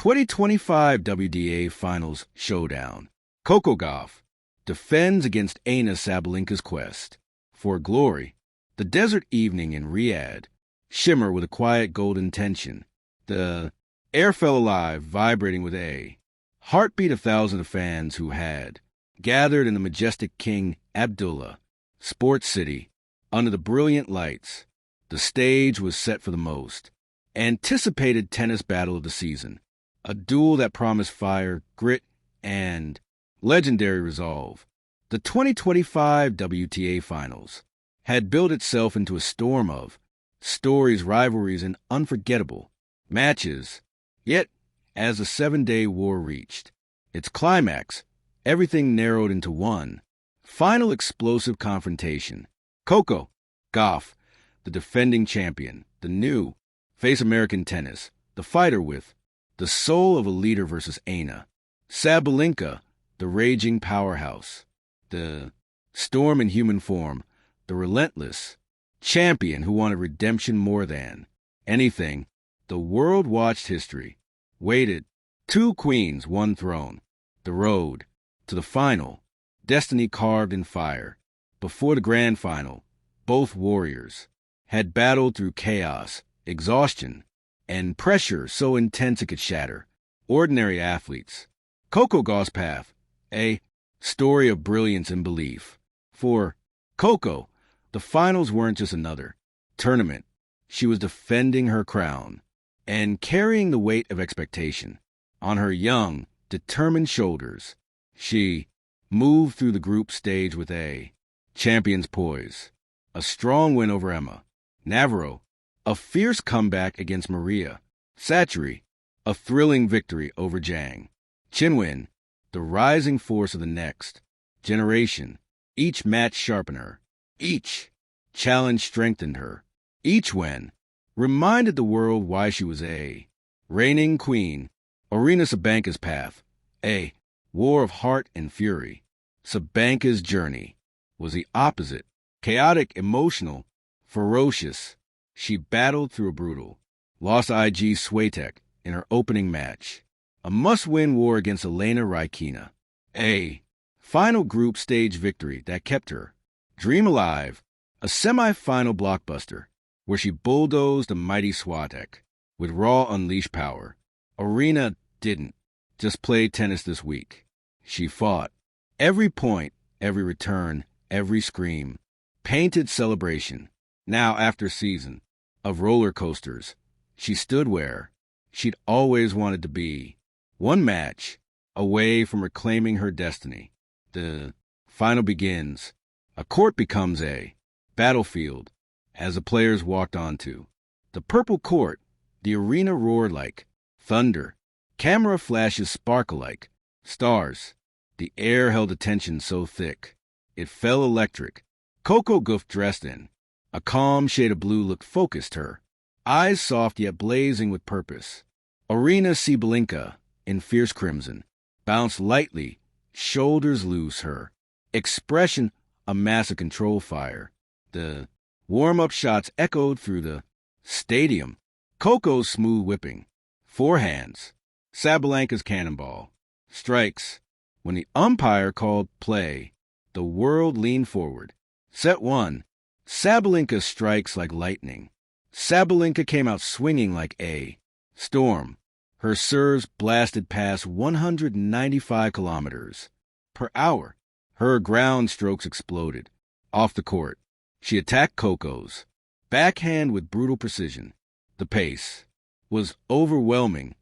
2025 WTA Finals Showdown. Coco Gauff defends against Aryna Sabalenka's quest for glory. The desert evening in Riyadh shimmer with a quiet golden tension. The air felt alive, vibrating with a heartbeat of thousands of fans who had gathered in the majestic King Abdullah Sports City under the brilliant lights. The stage was set for the most anticipated tennis battle of the season, a duel that promised fire, grit, and legendary resolve. The 2025 WTA Finals had built itself into a storm of stories, rivalries, and unforgettable matches. Yet, as the 7-day war reached its climax, everything narrowed into one final explosive confrontation. Coco Gauff, the defending champion, the new face American tennis, the fighter with the soul of a leader versus Aryna Sabalenka, the raging powerhouse, the storm in human form, the relentless champion who wanted redemption more than anything. The world watched history, waited. 2 queens, 1 throne. The road to the final, destiny carved in fire. Before the grand final, both warriors had battled through chaos, exhaustion, and pressure so intense it could shatter ordinary athletes. Coco Gauff's path, a story of brilliance and belief. For Coco, the finals weren't just another tournament. She was defending her crown and carrying the weight of expectation on her young, determined shoulders. She moved through the group stage with a champion's poise, a strong win over Emma Navarro, a fierce comeback against Maria Sakkari, a thrilling victory over Zhang Qinwen, the rising force of the next generation. Each match sharpened her. Each challenge strengthened her. Each win reminded the world why she was a reigning queen. Aryna Sabalenka's path, a war of heart and fury. Sabalenka's journey was the opposite. Chaotic, emotional, ferocious. She battled through a brutal, lost IG Swiatek in her opening match. A must-win war against Elena Rybakina. A final group stage victory that kept her dream alive. A semi-final blockbuster where she bulldozed a mighty Swiatek with raw, unleashed power. Aryna didn't just play tennis this week. She fought. Every point, every return, every scream, painted celebration. Now, after a season of roller coasters, she stood where she'd always wanted to be, one match away from reclaiming her destiny. The final begins. A court becomes a battlefield as the players walked onto the purple court. The arena roared like thunder. Camera flashes sparkle like stars. The air held a tension so thick it felt electric. Coco Gauff, dressed in a calm shade of blue, looked focused, her eyes soft yet blazing with purpose. Aryna Sabalenka, in fierce crimson, bounced lightly, shoulders loose, her expression a massive control fire. The warm-up shots echoed through the stadium. Coco's smooth whipping forehands, Sabalenka's cannonball strikes. When the umpire called play, the world leaned forward. Set 1. Sabalenka strikes like lightning. Sabalenka came out swinging like a storm. Her serves blasted past 195 kilometers per hour. Her ground strokes exploded off the court. She attacked Coco's backhand with brutal precision. The pace was overwhelming,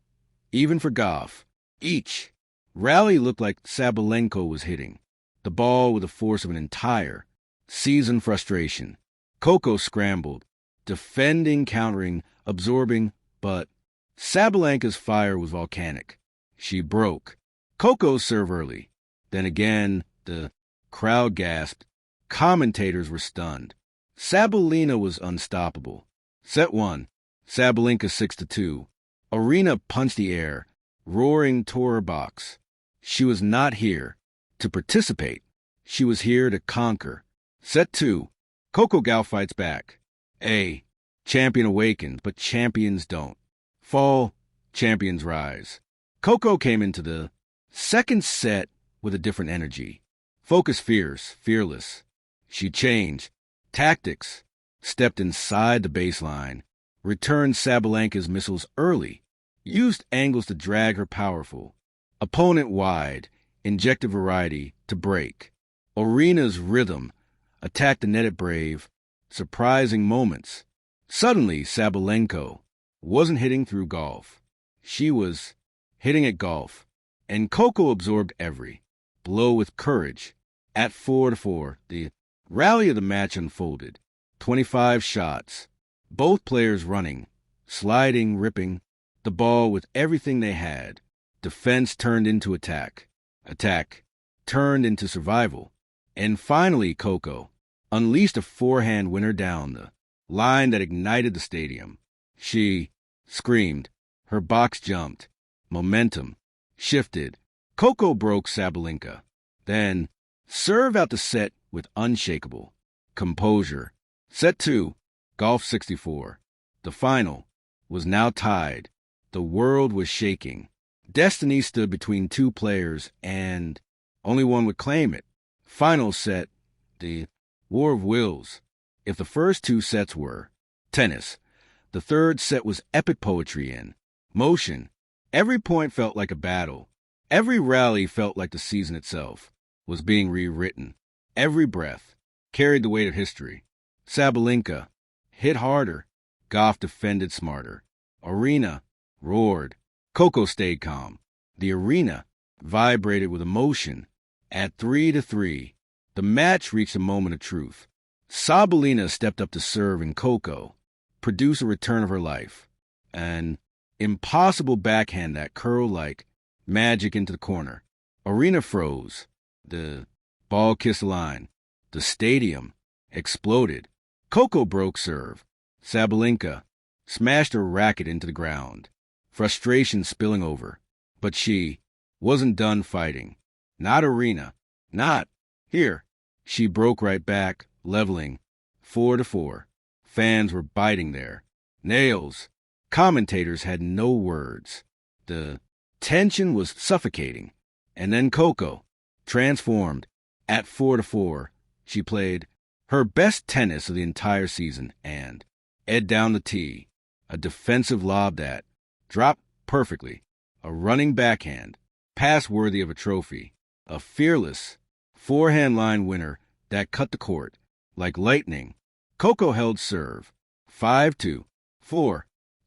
even for Gauff. Each rally looked like Sabalenka was hitting the ball with the force of an entire season frustration. Coco scrambled, defending, countering, absorbing, but Sabalenka's fire was volcanic. She broke Coco's serve early. Then again, the crowd gasped. Commentators were stunned. Sabalenka was unstoppable. Set 1. Sabalenka 6-2. Aryna punched the air, roaring toward her box. She was not here to participate. She was here to conquer. Set 2. Coco Gauff fights back. A champion awakens, but champions don't fall. Champions rise. Coco came into the second set with a different energy. Focus fierce, fearless. She changed tactics, stepped inside the baseline, returned Sabalenka's missiles early, used angles to drag her powerful, opponent wide, injected variety to break. Aryna's rhythm attacked the net at brave, surprising moments. Suddenly, Sabalenka wasn't hitting through Gauff. She was hitting at Gauff, and Coco absorbed every blow with courage. At 4-4, the rally of the match unfolded. 25 shots, both players running, sliding, ripping the ball with everything they had. Defense turned into attack. Attack turned into survival. And finally, Coco unleashed a forehand winner down the line that ignited the stadium. She screamed. Her box jumped. Momentum shifted. Coco broke Sabalenka, then served out the set with unshakable composure. Set 2, Gauff 64. The final was now tied. The world was shaking. Destiny stood between two players, and only one would claim it. Final set, the war of wills. If the first two sets were tennis, the third set was epic poetry in motion. Every point felt like a battle. Every rally felt like the season itself was being rewritten. Every breath carried the weight of history. Sabalenka hit harder. Gauff defended smarter. Aryna roared. Coco stayed calm. The arena vibrated with emotion. At 3-3, the match reached a moment of truth. Sabalenka stepped up to serve, and Coco produced a return of her life. An impossible backhand that curled like magic into the corner. Aryna froze. The ball kissed the line. The stadium exploded. Coco broke serve. Sabalenka smashed her racket into the ground. Frustration spilling over. But she wasn't done fighting. Not Aryna. Not here. She broke right back, leveling. 4-4. Fans were biting their nails. Commentators had no words. The tension was suffocating. And then Coco transformed. At 4-4, she played her best tennis of the entire season and ed down the tee. A defensive lob that dropped perfectly. A running backhand, pass worthy of a trophy. A fearless forehand line winner that cut the court like lightning. Coco held serve. 5-4.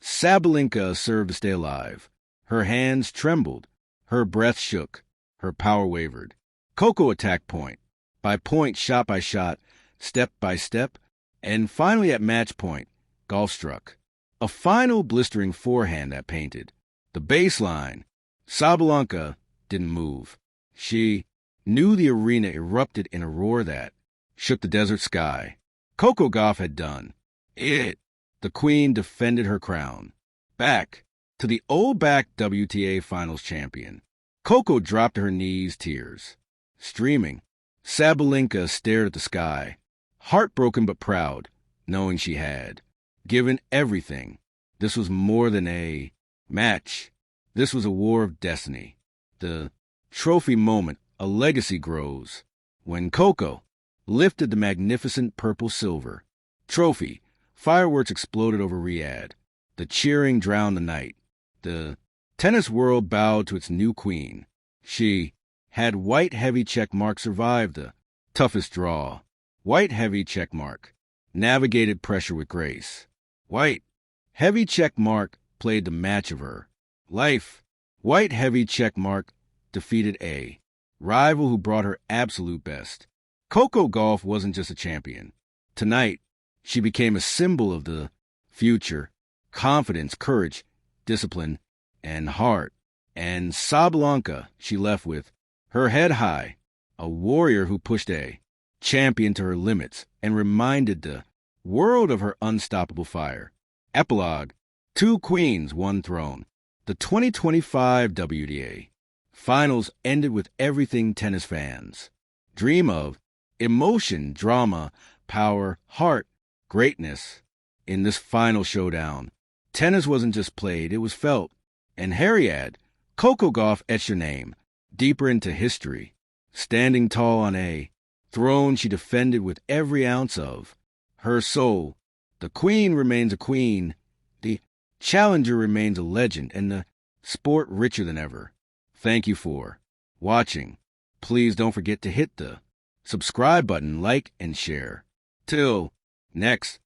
Sabalenka served to stay alive. Her hands trembled. Her breath shook. Her power wavered. Coco attacked point by point, shot by shot, step by step, and finally at match point, Gauff struck. A final blistering forehand that painted the baseline. Sabalenka didn't move. She knew the arena erupted in a roar that shook the desert sky. Coco Gauff had done it. The queen defended her crown. Back to the old WTA Finals champion. Coco dropped to her knees, tears streaming. Sabalenka stared at the sky, heartbroken but proud, knowing she had given everything. This was more than a match. This was a war of destiny. The trophy moment, a legacy grows. When Coco lifted the magnificent purple-silver trophy, fireworks exploded over Riyadh. The cheering drowned the night. The tennis world bowed to its new queen. She had white heavy check mark survived the toughest draw. White heavy check mark navigated pressure with grace. White heavy check mark played the match of her life. White heavy check mark defeated a rival who brought her absolute best. Coco Gauff wasn't just a champion. Tonight, she became a symbol of the future, confidence, courage, discipline, and heart. And Sabalenka she left with, her head high, a warrior who pushed a champion to her limits and reminded the world of her unstoppable fire. Epilogue, 2 queens, 1 throne. The 2025 WTA Finals ended with everything tennis fans dream of: emotion, drama, power, heart, greatness. In this final showdown, tennis wasn't just played, it was felt. And Riyadh, Coco Gauff etched her name deeper into history, standing tall on a throne she defended with every ounce of her soul. The queen remains a queen, the challenger remains a legend, and the sport richer than ever. Thank you for watching. Please don't forget to hit the subscribe button, like, and share. Till next